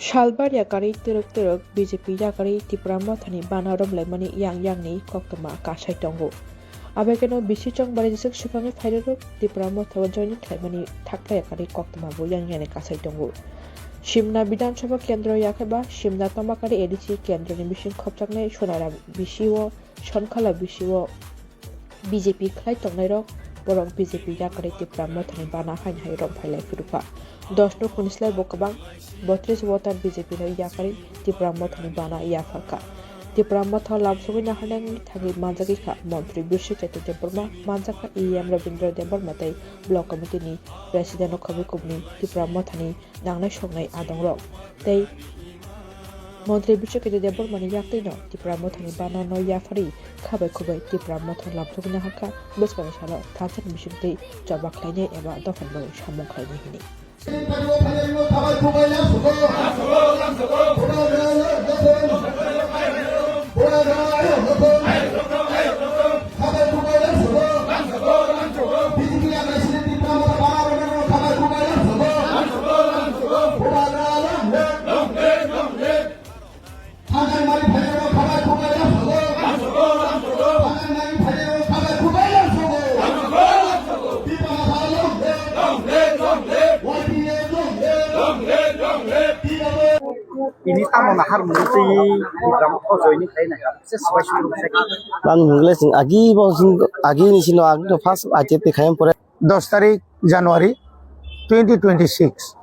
Shalbar yakari teruk BJP yakari Tripura mathani banarom lemani yang ni koktama kasai tongo. Abekeno bisi chong barijak supange fairok Tripura mathawa joini thaimani thakla yakari koktama bo yang kasai tongo. Shimna Bidhan Sabha Kendro yakaba Shimna Tomakari ADC Kendro ni bising khopchaknai sonara bisiwo sonkhala bisiwo BJP khlai tongnai borok BJP yakari Tripura mathani bana hainhai rom phailai furupa 10 no kunislai bokabang 32 voter BJP no yakari Tripura mathani bana yafaka Tripura matha labsogoi nahanang thagi manjagi kha mantri Bishu Chaitanya Burma manjaka EM Rabindra Debarma tai block committee ni president Khabi Kubni Tripura mathani nangnai songnai adongrok tei Mantri Bishu Chaitanya Burma ni yaktai no Tripura mathani bana no yafari khabai khubai Tripura matha labsogoi nahaka bosbani sala thachan bisingtei jabak lainai eba dofan bai samung khlaini hini ini tamu nahar menuti di dalam kojo ini kayaknya sesuai suruh saya. Bang Mungles agi ni sino agi to first ATP khayam pore 10 তারিখ জানুয়ারি 2026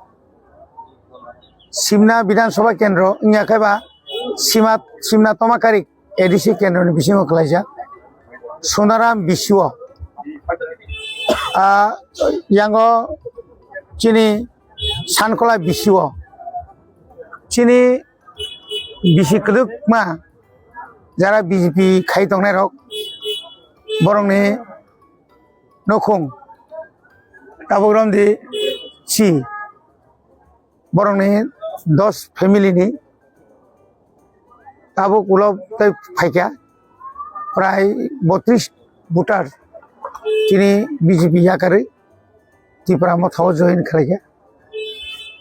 সিমনা বিধানসভা কেন্দ্র ইয়াকাইবা Simna তমাকারি ADC কেন্দ্র ni bisingo khlaija Sonaram Biswa yango chini Sankola Biswa chini bisi keduk ma jara BJP khai tongnai rok borongni nokhung tabogram di si borongni 10 family ni tabuk ulob tai phaika pray 32 voter chini BJP yakari Tripura mathaw join khlaika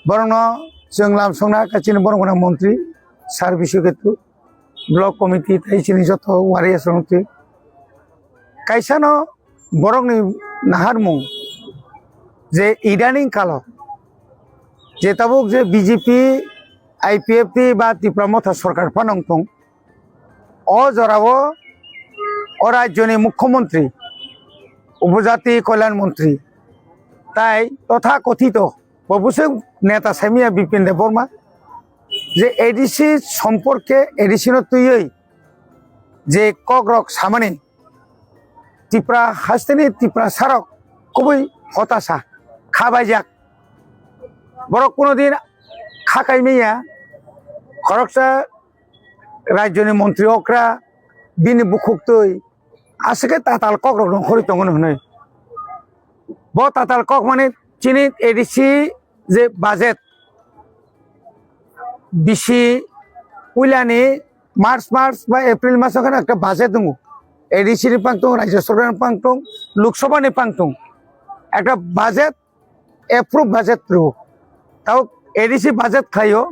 borongno जोंलाम संना काचिन बरंगना मंत्री service Ketu block committee ताइचिनि जत वारिया संगति काइसानो बरंगनि नाहारमु जे इदानिं कालो जे Tabuk जे BJP IPFT बा Tripura matha सरकार फानंतों अ जरावो अ राज्यनि मुख्यमंत्री उपजाति कल्याण मंत्री ताई तथा कथित बबुसे नेता सामिया बिपिन देबबर्मा जे एडीसी सम्पर्के एडीसी न तुयै जे कग्रक सामाने Tripura हास्तेनि Tripura सारक कबै हताशा खाबायजाक बरक कोनो दिन खाकाइमेया खरकसा राज्यनि मन्त्री अक्रा बिनि बुखुक्तै आसके ताताल कग्रक नखरि तंगन हनै ब ताताल कक माने चिनि एडीसी जे बाजेट बिसि उइलानि मार्च बा एप्रिल मासाव একটা বাজেট দङ एडीसी नि पांतों राज्य सरकारनि पांतों लोकसभानि पांतों একটা বাজেট एप्रुव बाजेट प्रो ताव एडीसी बाजेट खायो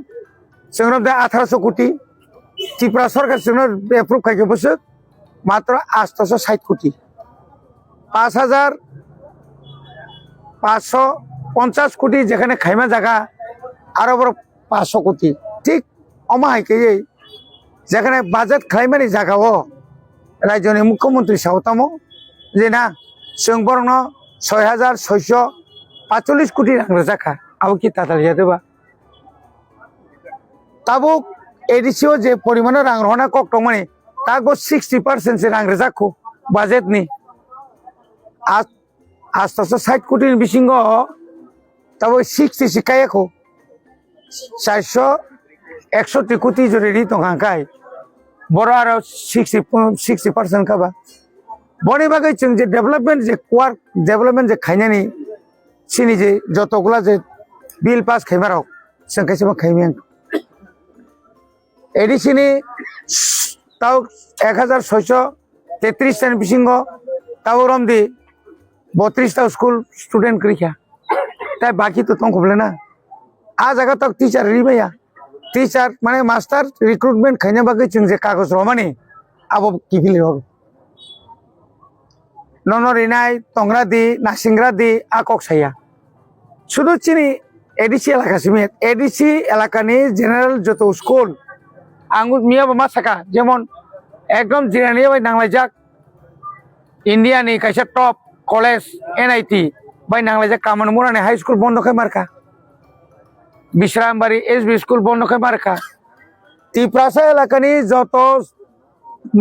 जोंनो दा 1800 कोटी Tripura सरकार जोंनो एप्रुव खायो बसो मात्र 860 कोटी 5550 कोटी যেখানে খাইমা জায়গা আর বড় 500 কোটি ঠিক অমাহাইকে যেখানে বাজেট খাইমানি জায়গাও রাজ্যনি মুখ্যমন্ত্রী সাউতামো যে না जों বরং 6645 কোটি রাং রাখা আও কি তাতাল যাদেবা তাবুক এডিসিও যে পরিমাণে রাং রহনা কক্টমানি তাগো 60% সে রাং রাখো বাজেটনি 860 কোটি বিসিঙ্গ तब 60 सिकायको 461 कोटी जो रेडी तो हांकाय बरो आरो 60% काबा बने बागै जों जे डेभलपमेन्ट जे क्वार डेभलपमेन्ट जे खायनानि सिनि जे जतगुला जे बिल पास खायमाराव जों खायसेबा खायमेन एडिसिनि ताव 1633 जन बिसिंग ताव रमदि 32 स्कूल स्टूडेंट करिखा ताई बाकी तो तुम खबले ना आ जगह तक टीचर री भैया টিचार माने मास्टर रिक्रुटमेंट खाने बाकी जों जे कागज रमानी अब किफिले हो ननरिनाय तंग्रादी नासिंग्रादी आकक साया शुद्ध चिनी एडीसी एलाकासिमेत एडीसी एलाकानी जेनारेल जतो स्कुल आंगु मिया बमा साका जेमन एकदम जिरानि बाय नांलायजाक इंडियानि कायसे टप कलेज एनआईटी बाय नांलायजाक कामन मुरानि हाई स्कुल बन्द खाय मारका बिश्रामबारी एसबी स्कुल बन्द खाय मारका तिप्रासा एलाकानि जतो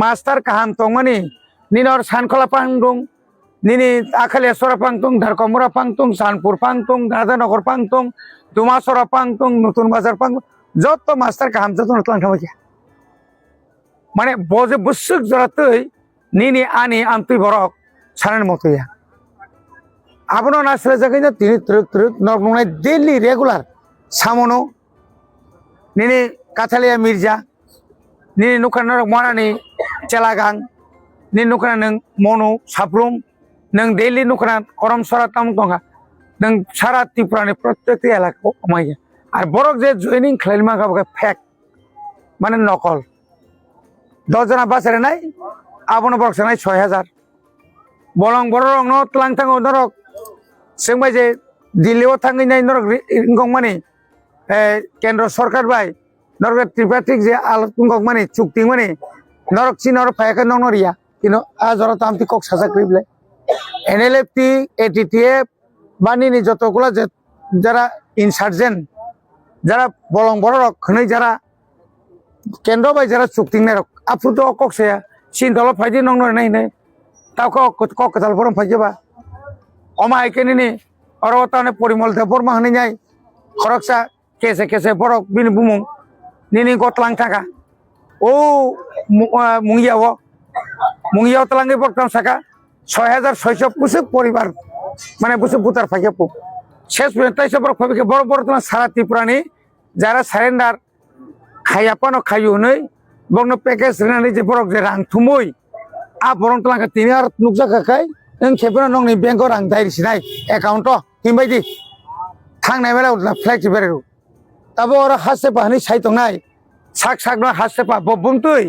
मास्टार काहाम तंगमानि निनर सानखला पांगदुं निनी आखालेश्वरा पांगतुं धारकमुरा पांगतुं सानपुर पांगतुं दादानगर पांगतुं दुमासरा पांगतुं नतुन बाजार पांगतुं जत मास्टार काहाम जत नतलांखाबाय माने बजे बुसुक जरातै निनी आनी आमतै बरक सानन मतया आबनो नासले जागैना तिनि ट्रुक ट्रुक नरबुंनाय डेली रेगुलार सामनो निनी काथालिया मिर्जा निनी नुखाना मानानि चेलागां निनी नुखाना नों मनु साब्रुम नों डेली नुखाना करमसरा ताम दंगा नों सारा त्रिपुरानि प्रत्येक एलाकायाव अमायो आरो बरक जे जयनिं खालायमा गाबगा फेक माने नकल 10 जना बासायनाय आबनो बरक सानाय 6000 बलं बरक न तलांथांगो नरक जोंबाय जे दिल्लीयाव थांनाय नरक गंमानि केन्द्र सरकार बाय नरक त्रिपाठिक जे आलतुंगक माने चुक्ति माने नरक चिनर फायका नरिया किनो आजरा तामति कक साजा क्रिबले एनएलएफटी एटीटीएफ बानिनि जतगुला जे যারা ইনসার্জেন্ট যারা বলং বড় খनै যারা কেন্দ্র বাই যারা চুক্তি নাই আফুতো ককসে সিনদল ফাইদি নং নাই নাই তাও ককতাল বরম ফাইজবা অমা আইকেনি অরবতানে পরিমল দে বর্মা হनै নাই খরকসা কেসে কেসে বড় বিনি বুমুং নিনি গতলাং থাকা ও মুঙ্গিয়াও তলাঙ্গে বর্তমান সাকা 6600 পুসুক পরিবার মানে পুসুক ভুতার ফাইকে পু শেষ পর্যন্ত এসে বড় ফাইকে বড় বড় তোমার সারা ত্রিপুরানি যারা সারেন্ডার খাইয়াপানো খাইও হनै বংনো প্যাকেজ রেনানি যে বড় যে রাং থুমই আ বরং তলাঙ্গে তিনি আর নুকজা কাকাই नों खेबना नंनि बेंकआव रां दायरिसिनाय एकाउन्ट हिमबायदि थांनाय बेला फ्लाइट बेरेरु ताबो आरो हासेपा हनै साइतंनाय साक साक न हासेपा बबुमतै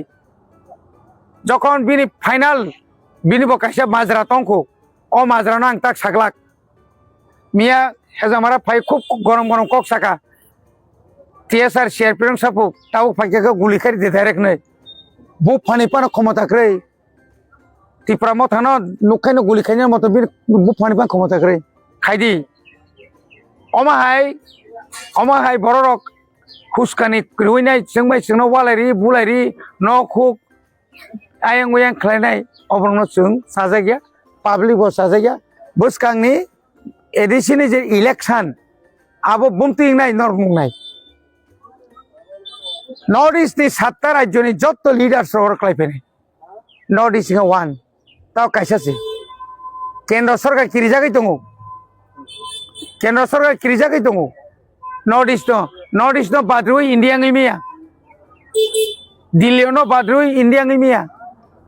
যখন বিনি ফাইনাল বিনি বকাইসা মাজরা তংকো ও মাজরা নাং তাক সাকলাক মিয়া হেজামারা ফাই খুব গরম গরম কক সাকা টিএসআর সিআরপিএম সাপু তাও ফাইকে গুলি খারি দে ডাইরেক্ট नै বু ফানি পানো ক্ষমতা ক্रै त्रिपुरा मथानो नुखायनो गुली खायनो मत बि बुफानि पान खमता करे खायदि अमाहाय बररक खुसकानि रुइनाय जोंबाय जोंनो वालायरि बुलायरि नखुक आयं वयं खलायनाय अबरनो जों साजागिया पाब्लिक बस साजागिया बसकांनि एडिसिनि जे इलेक्शन आबो बुमतिंनाय नरमुंनाय नर्थ इस्टनि 7टा राज्यनि जत्त लिडार्स रखलायफैनाय नर्थ इस्टनि 1 ताव कायसासे केंद्र सरकार किरिजागै दङ केंद्र सरकार किरिजागै दङ नर्थ इस्ट बाद्रुइ इंडिया मिया दिल्ली न बाद्रुइ इंडिया मिया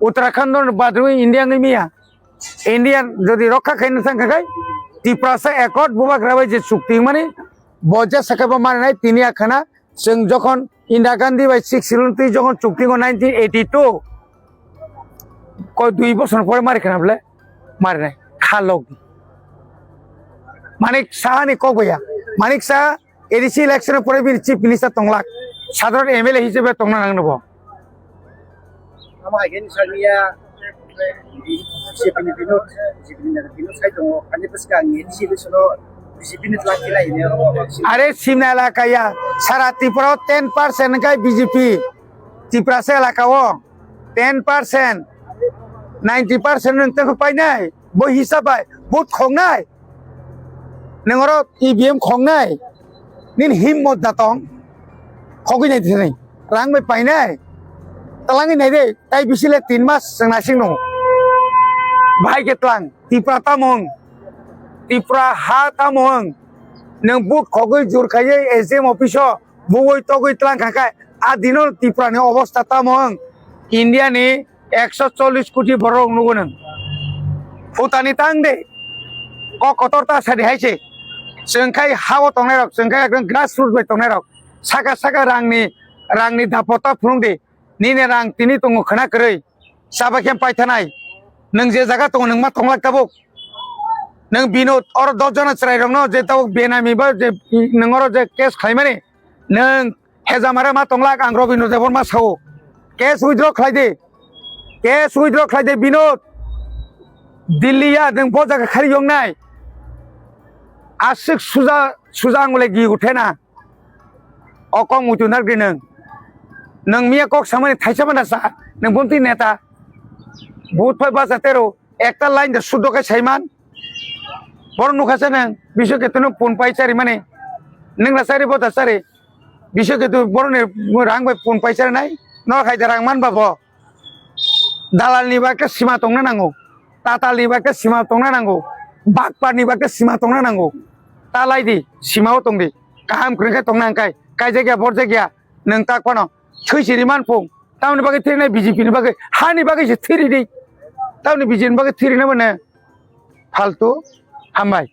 उत्तराखंड बाद्रुइ इंडिया मिया इंडिया जदि रक्षा खायनो थांखाय त्रिपुरासा एकट बुबाक राबाय जे चुक्ति माने बजा साकाबा मारनाय तिनि आखाना जों जखन इंदिरा गांधी बाय 6 सिलन्ति जखन चुक्तिखौ 1982 कोई 2 বছর পরে মারি খানাবলে মারি নাই খালক মানিক সাহানি কবয়া মানিক সাহা এডিসি ইলেকশনের পরে বি চিফ মিনিস্টার তংলাক সাধারণ এমএলএ হিসেবে তংনা নাংনব আমার আগে নিসারিয়া বিজেপিनि বিনোদ সাইড दङ आनि बसका आंनि एडिसि इलेक्शनाव বিজেপিनि लाखिलायनो अरे सिमना एलाकाया सारा त्रिपुरा 10% का बीजेपी त्रिपुरा से एलाकाओ 10% 90% नोंथांखौ पायनाय बय हिसाबै भोट खंनाय नोंरो ईवीएम खंनाय निन हिम्मत दातं खगिनाय दिनै रां बै पायनाय तलांगि नाय दे ताइ बिसिले 3 मास जोंनासिं दङ भाई गेतलां त्रिपुरा तामं त्रिपुरा हा तामं नों भोट खगै जुरखायै एसएम अफिसाव बय तगै तलां खाखाय आ दिनो त्रिपुरानि अवस्था तामं इंडियानि 140 कोटी बरं नुगोन भुटाननि तां दे कतरता सारि हायसे जोंखाय हाव तंनाय रक जोंखाय एकदम ग्रास रुट बाय तंनाय रक साका साका रांनि दापता फुलुंदे निने रां तिनि दङ खोनाखोरै साबाखेम पायथानाय नों जे जागा दङ नों मा थंलाक ताबुक नों बिनोद और 10 जना चरायरं न जे ताबुक बेनामी बा जे नोंगर जे केस खायमाने नों हेजामारा मा थंलाक आं रबिनो देबन मा सावो केस उइद्र खालायदे बिनोद दिल्लीया नों बजागा खारि यंनाय आसिक सुजा आंगले गि उठेना अकम उतुनार गे नों मिया कक सामने थाइसा माना सा नों बुंति नेता भूत फाय बाजा तेरो एकता लाइन द सुदोके साइमान बर नुखासे नों बिसो केतनो फोन पाइचारि माने नों लासारि बता सारे बिसो केतु बरने रां बाय फोन पाइचारि नाय न खायदा रां मान बाबो दालालनि बाके सीमा तंना नांगौ टाटालनि बाके सीमा तंना नांगौ बागपारनि बाके सीमा तंना नांगौ तालायदि सीमाव तंदि काम ख्रेखे तंना अंकाय काय जायगा बर जायगा नों ताकपानो थैसिरि मानफुं तावनि बागे थिरिनाय बीजेपीनि बागे हानि बागे से थिरिदि तावनि बीजेपीनि बागे थिरिना माने फालतु हामबाय।